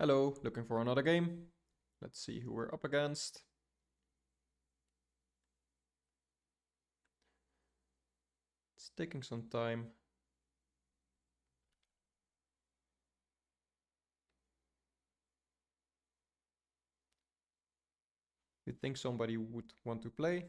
Hello, looking for another game. Let's see who we're up against. It's taking some time. You'd think somebody would want to play.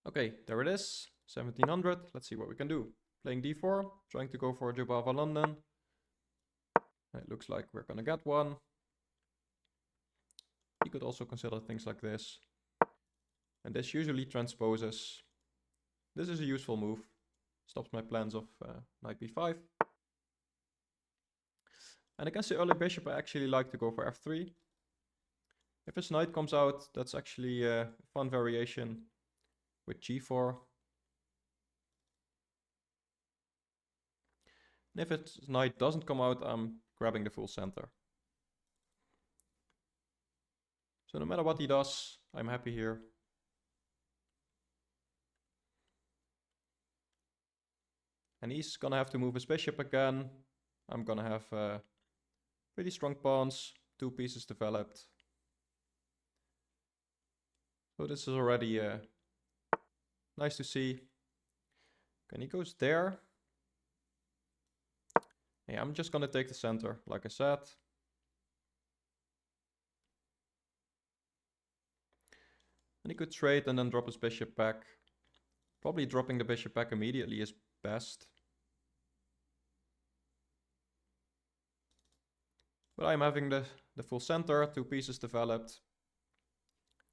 Okay, there it is. 1700. Let's see what we can do. Playing d4, trying to go for a Jobava London. It looks like we're gonna get one. You could also consider things like this. And this usually transposes. This is a useful move. Stops my plans of knight b5. And against the early bishop, I actually like to go for f3. If his knight comes out, that's actually a fun variation with g4. And if his knight doesn't come out, I'm grabbing the full center. So no matter what he does, I'm happy here. And he's gonna have to move his bishop again. I'm gonna have pretty strong pawns, 2 pieces developed. So this is already nice to see. And he goes there. Yeah, I'm just gonna take the center, like I said. And he could trade and then drop his bishop back. Probably dropping the bishop back immediately is best. But I'm having the full center, 2 pieces developed.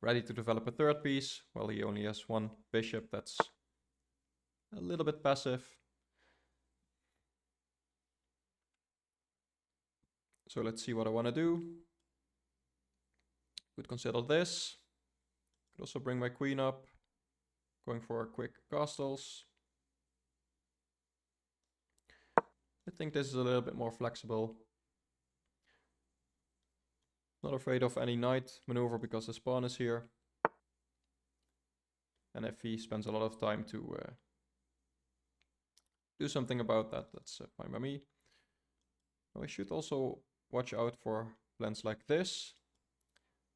Ready to develop a third piece. Well, he only has 1 bishop, that's a little bit passive. So let's see what I want to do. Could consider this. Could also bring my queen up. Going for quick castles. I think this is a little bit more flexible. Not afraid of any knight maneuver because his pawn is here. And if he spends a lot of time to do something about that, that's fine by me. Now I should also watch out for plans like this.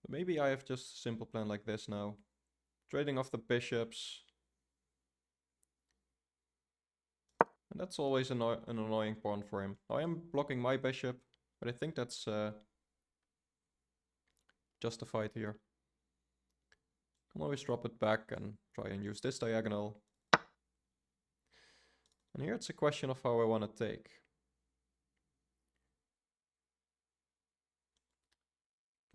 But maybe I have just a simple plan like this now. Trading off the bishops. And that's always an annoying pawn for him. I am blocking my bishop, but I think that's justified here. Can always drop it back and try and use this diagonal. And here it's a question of how I want to take.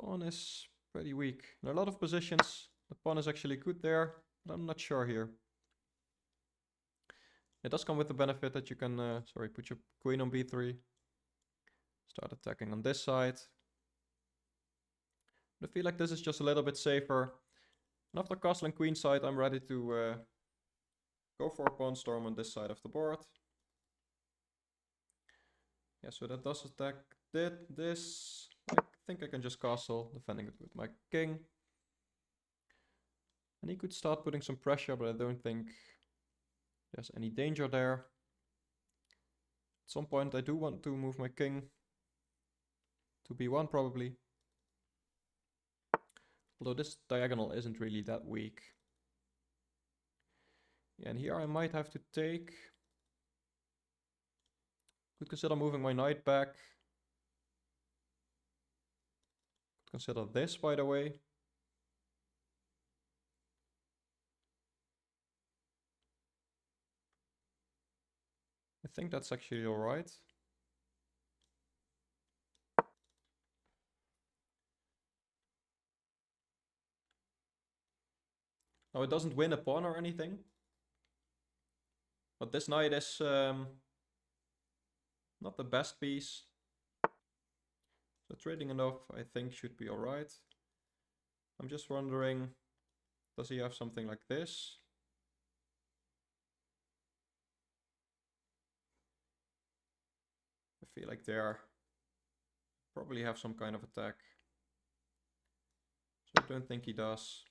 Pawn is pretty weak. In a lot of positions, the pawn is actually good there, but I'm not sure here. It does come with the benefit that you can, put your queen on b3. Start attacking on this side. But I feel like this is just a little bit safer. And after castling queenside, I'm ready to go for a pawn storm on this side of the board. Yeah, so that does attack this. I think I can just castle, defending it with my king. And he could start putting some pressure, but I don't think there's any danger there. At some point I do want to move my king to b1 probably. Although this diagonal isn't really that weak. Yeah, and here I might have to take. Could consider moving my knight back. Could consider this, by the way. I think that's actually alright. Now it doesn't win a pawn or anything. But this knight is not the best piece. So trading enough, I think, should be alright. I'm just wondering, does he have something like this? I feel like they probably have some kind of attack. So I don't think he does.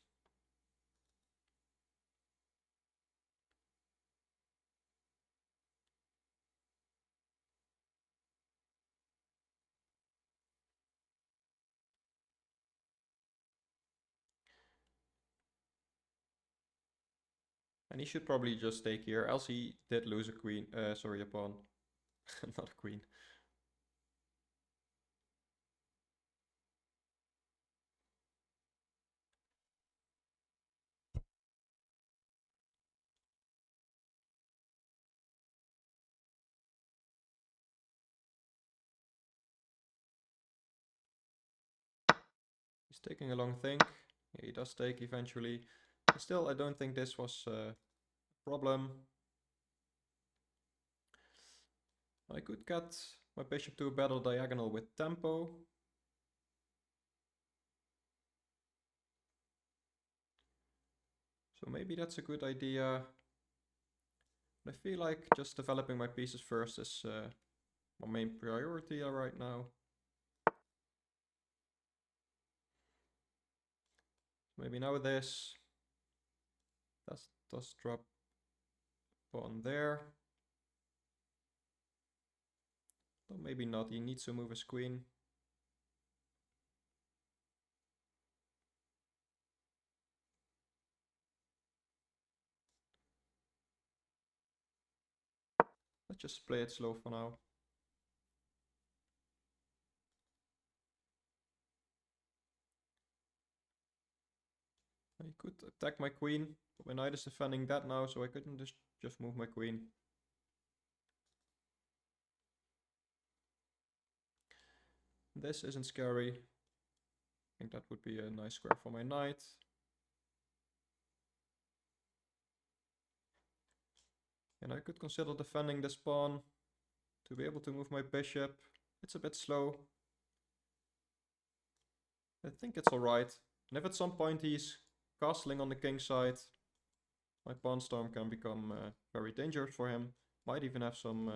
And he should probably just take here, else he did lose a queen, sorry, a pawn. Not a queen. He's taking a long think. Yeah, he does take eventually. But still, I don't think this was a problem. I could get my bishop to a better diagonal with tempo. So maybe that's a good idea. But I feel like just developing my pieces first is my main priority right now. Maybe now this does drop pawn there. Or maybe not, he needs to move his queen. Let's just play it slow for now. I could attack my queen, but my knight is defending that now, so I couldn't just move my queen. This isn't scary. I think that would be a nice square for my knight. And I could consider defending this pawn to be able to move my bishop. It's a bit slow. I think it's alright. And if at some point he's castling on the king side, my pawn storm can become very dangerous for him. Might even have some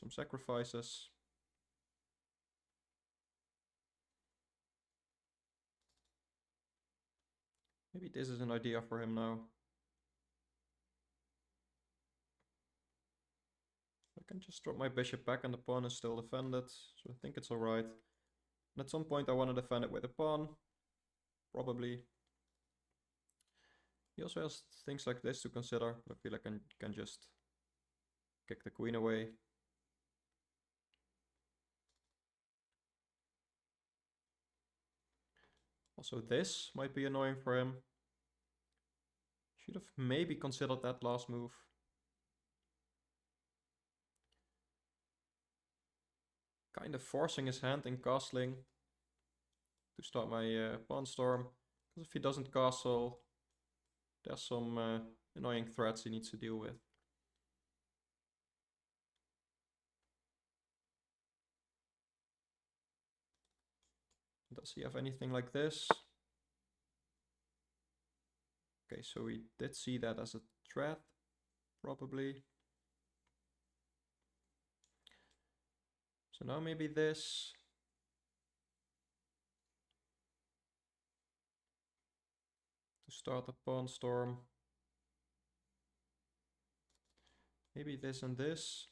sacrifices. Maybe this is an idea for him now. I can just drop my bishop back and the pawn is still defended, so I think it's alright. And at some point I want to defend it with a pawn, probably. He also has things like this to consider, but I feel like I can just kick the queen away. Also this might be annoying for him. Should have maybe considered that last move. Kind of forcing his hand in castling to start my pawn storm. Because if he doesn't castle, there's some annoying threats he needs to deal with. Does he have anything like this? Okay, so he did see that as a threat, probably. So now maybe this. To start a pawn storm. Maybe this and this.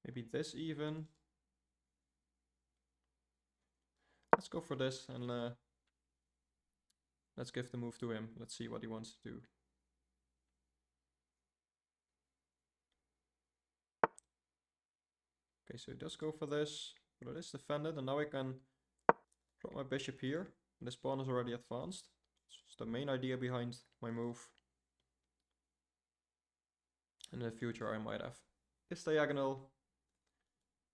Maybe this even. Let's go for this and let's give the move to him. Let's see what he wants to do. Okay, so he does go for this, but it is defended, and now I can drop my bishop here. And this pawn is already advanced. It's the main idea behind my move. And in the future I might have this diagonal.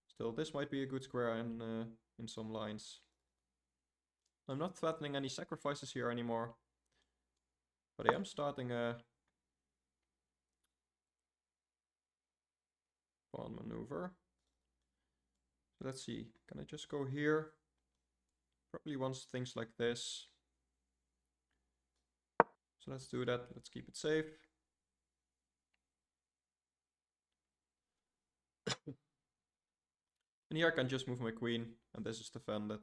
Still, this might be a good square in some lines. I'm not threatening any sacrifices here anymore, but I am starting a pawn maneuver. So let's see, can I just go here? Probably wants things like this. So let's do that, let's keep it safe. And here I can just move my queen, and this is defended.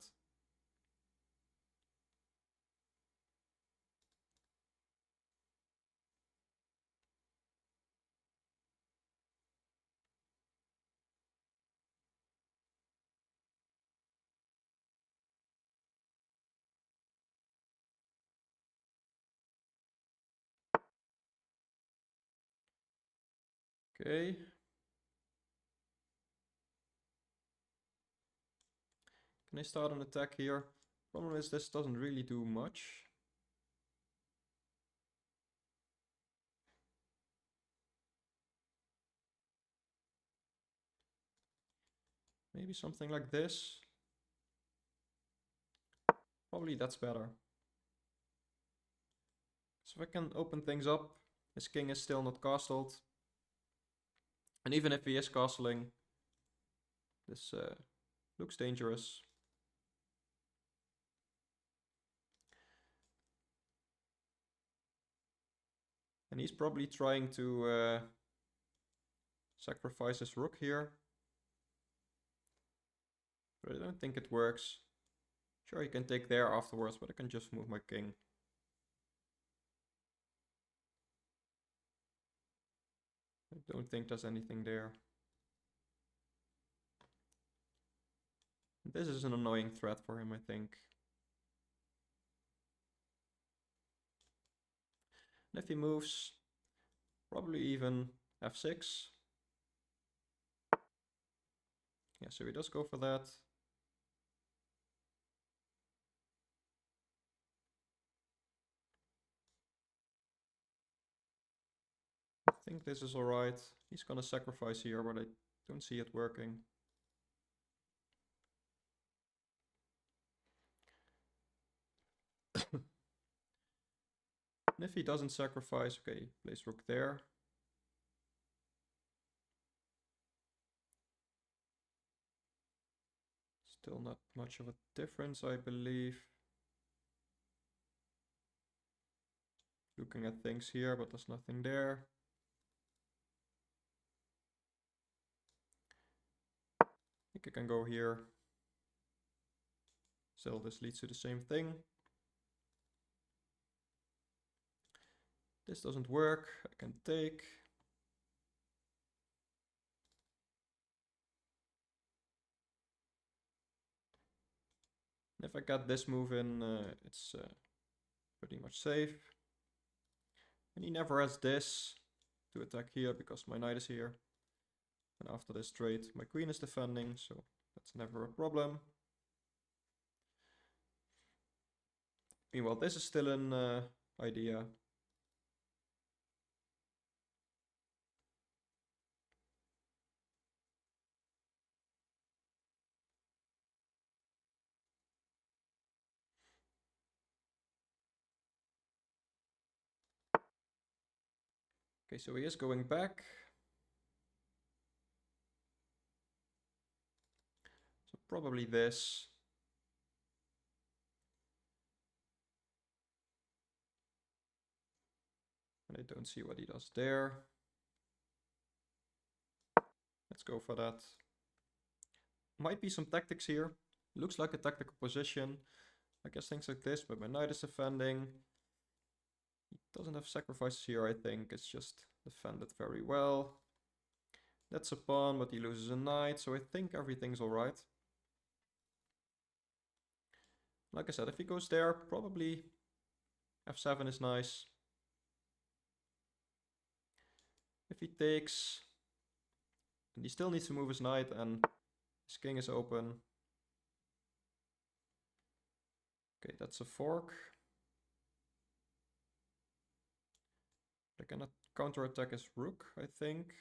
Okay. Can I start an attack here? Problem is this doesn't really do much. Maybe something like this. Probably that's better. So if I can open things up, his king is still not castled. And even if he is castling, this looks dangerous. And he's probably trying to sacrifice his rook here. But I don't think it works. Sure, he can take there afterwards, but I can just move my king. I don't think there's anything there. This is an annoying threat for him, I think. And if he moves, probably even f6. Yeah, so he does go for that. I think this is alright. He's gonna sacrifice here, but I don't see it working. And if he doesn't sacrifice, okay, plays rook there. Still not much of a difference, I believe. Looking at things here, but there's nothing there. I think I can go here. Still, this leads to the same thing. This doesn't work. I can take. And if I got this move in, it's pretty much safe. And he never has this to attack here because my knight is here. And after this trade, my queen is defending, so that's never a problem. Meanwhile, this is still an idea. Okay, so he is going back. So probably this. And I don't see what he does there. Let's go for that. Might be some tactics here. Looks like a tactical position. I guess things like this, but my knight is defending. He doesn't have sacrifices here, I think. It's just defended very well. That's a pawn, but he loses a knight, so I think everything's alright. Like I said, if he goes there, probably f7 is nice. If he takes, and he still needs to move his knight, and his king is open. Okay, that's a fork. I cannot counterattack his rook, I think.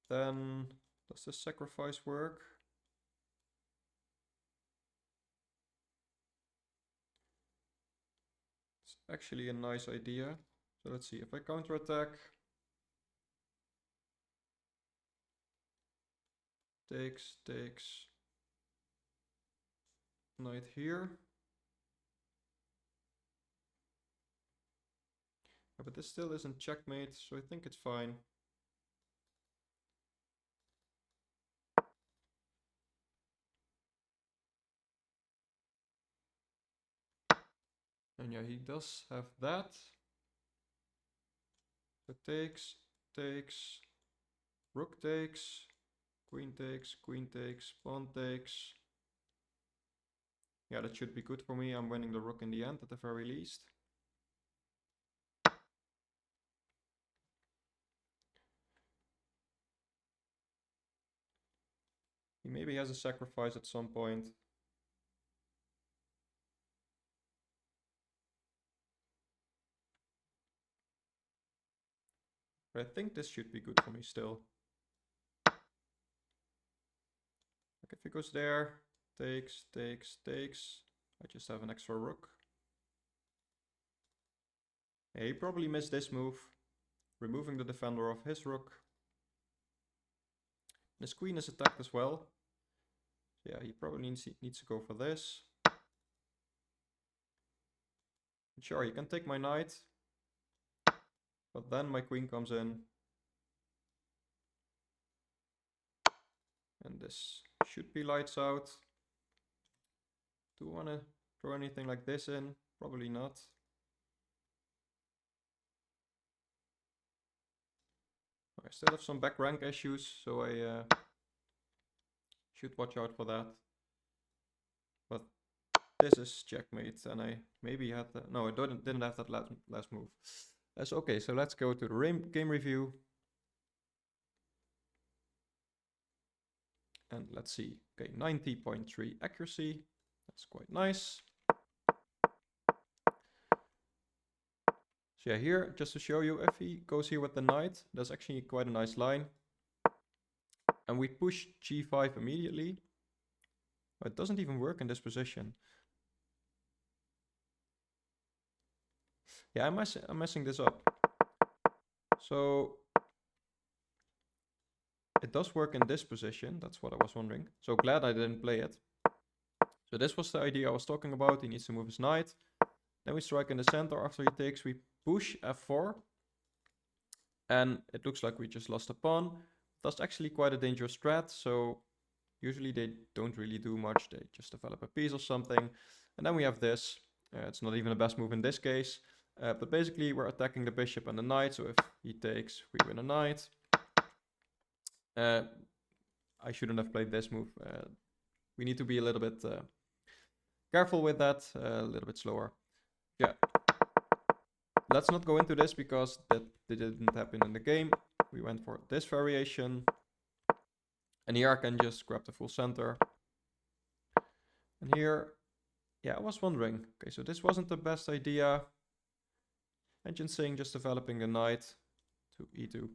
Then, does this sacrifice work? It's actually a nice idea. So let's see, if I counterattack, takes, knight here. Yeah, but this still isn't checkmate, so I think it's fine. And yeah, he does have that. So takes, rook takes, queen takes, pawn takes. Yeah, that should be good for me. I'm winning the rook in the end at the very least. He maybe has a sacrifice at some point. But I think this should be good for me still. Like if he goes there, takes, takes, takes. I just have an extra rook. Yeah, he probably missed this move, removing the defender of his rook. His queen is attacked as well. So yeah, he probably needs to go for this. Sure, he can take my knight. But then my queen comes in. And this should be lights out. Do I want to throw anything like this in? Probably not. I still have some back rank issues, so I should watch out for that. But this is checkmate, and I maybe had that. No, I didn't have that last move. That's okay, so let's go to the game review. And let's see. Okay, 90.3 accuracy. That's quite nice. So yeah, here, just to show you, if he goes here with the knight, that's actually quite a nice line. And we push g5 immediately. But it doesn't even work in this position. Yeah, I'm messing this up. So it does work in this position. That's what I was wondering. So glad I didn't play it. So this was the idea I was talking about. He needs to move his knight. Then we strike in the center. After he takes, we push f4. And it looks like we just lost a pawn. That's actually quite a dangerous strat. So usually they don't really do much. They just develop a piece or something. And then we have this. It's not even the best move in this case. But basically we're attacking the bishop and the knight. So if he takes, we win a knight. I shouldn't have played this move. We need to be a little bit careful with that. A little bit slower. Yeah. Let's not go into this because that didn't happen in the game. We went for this variation. And here I can just grab the full center. And here, yeah, I was wondering. Okay, so this wasn't the best idea. Engine saying just developing the knight to e2.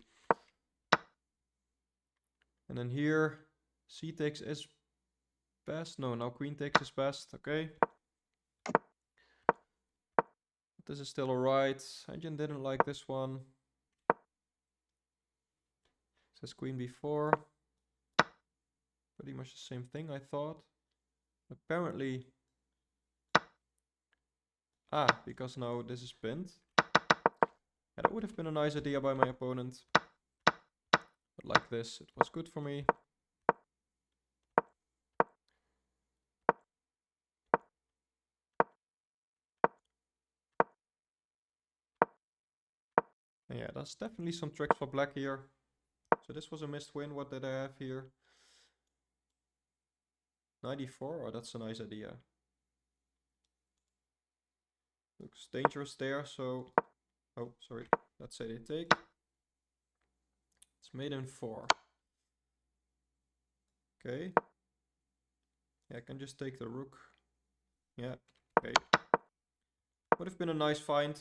And then here, c takes is best. No, now queen takes is best. Okay. This is still alright. Engine didn't like this one. Says queen b4. Pretty much the same thing, I thought. Apparently. Because now this is pinned. Yeah, that would have been a nice idea by my opponent. But like this, it was good for me. And yeah, that's definitely some tricks for black here. So this was a missed win. What did I have here? 94. Oh, that's a nice idea. Looks dangerous there. So, oh, sorry. Let's say they take. It's made in 4. Okay. Yeah, I can just take the rook. Yeah. Okay. Would have been a nice find.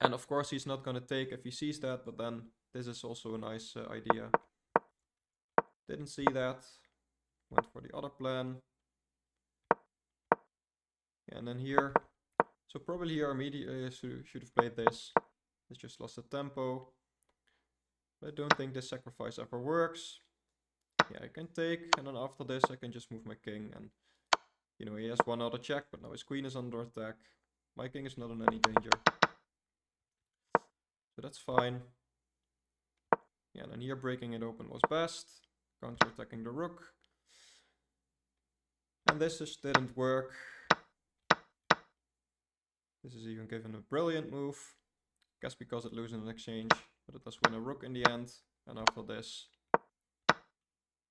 And of course he's not going to take if he sees that, but then this is also a nice idea. Didn't see that. Went for the other plan. Yeah, and then here. So probably here immediately should have played this. It's just lost the tempo. But I don't think this sacrifice ever works. Yeah, I can take, and then after this I can just move my king. And, you know, he has one other check, but now his queen is under attack. My king is not in any danger. So that's fine. Yeah, and then here breaking it open was best. Counter-attacking the rook. And this just didn't work. This is even given a brilliant move. Guess because it loses an exchange, but it does win a rook in the end. And after this,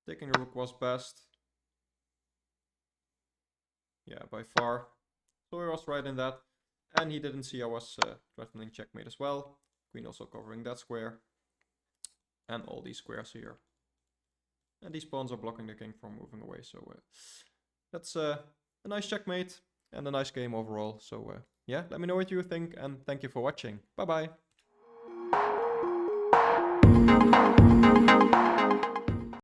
taking a rook was best. Yeah, by far. So I was right in that. And he didn't see I was threatening checkmate as well. Queen also covering that square. And all these squares here. And these pawns are blocking the king from moving away. So that's a nice checkmate and a nice game overall. So yeah, let me know what you think and thank you for watching. Bye bye.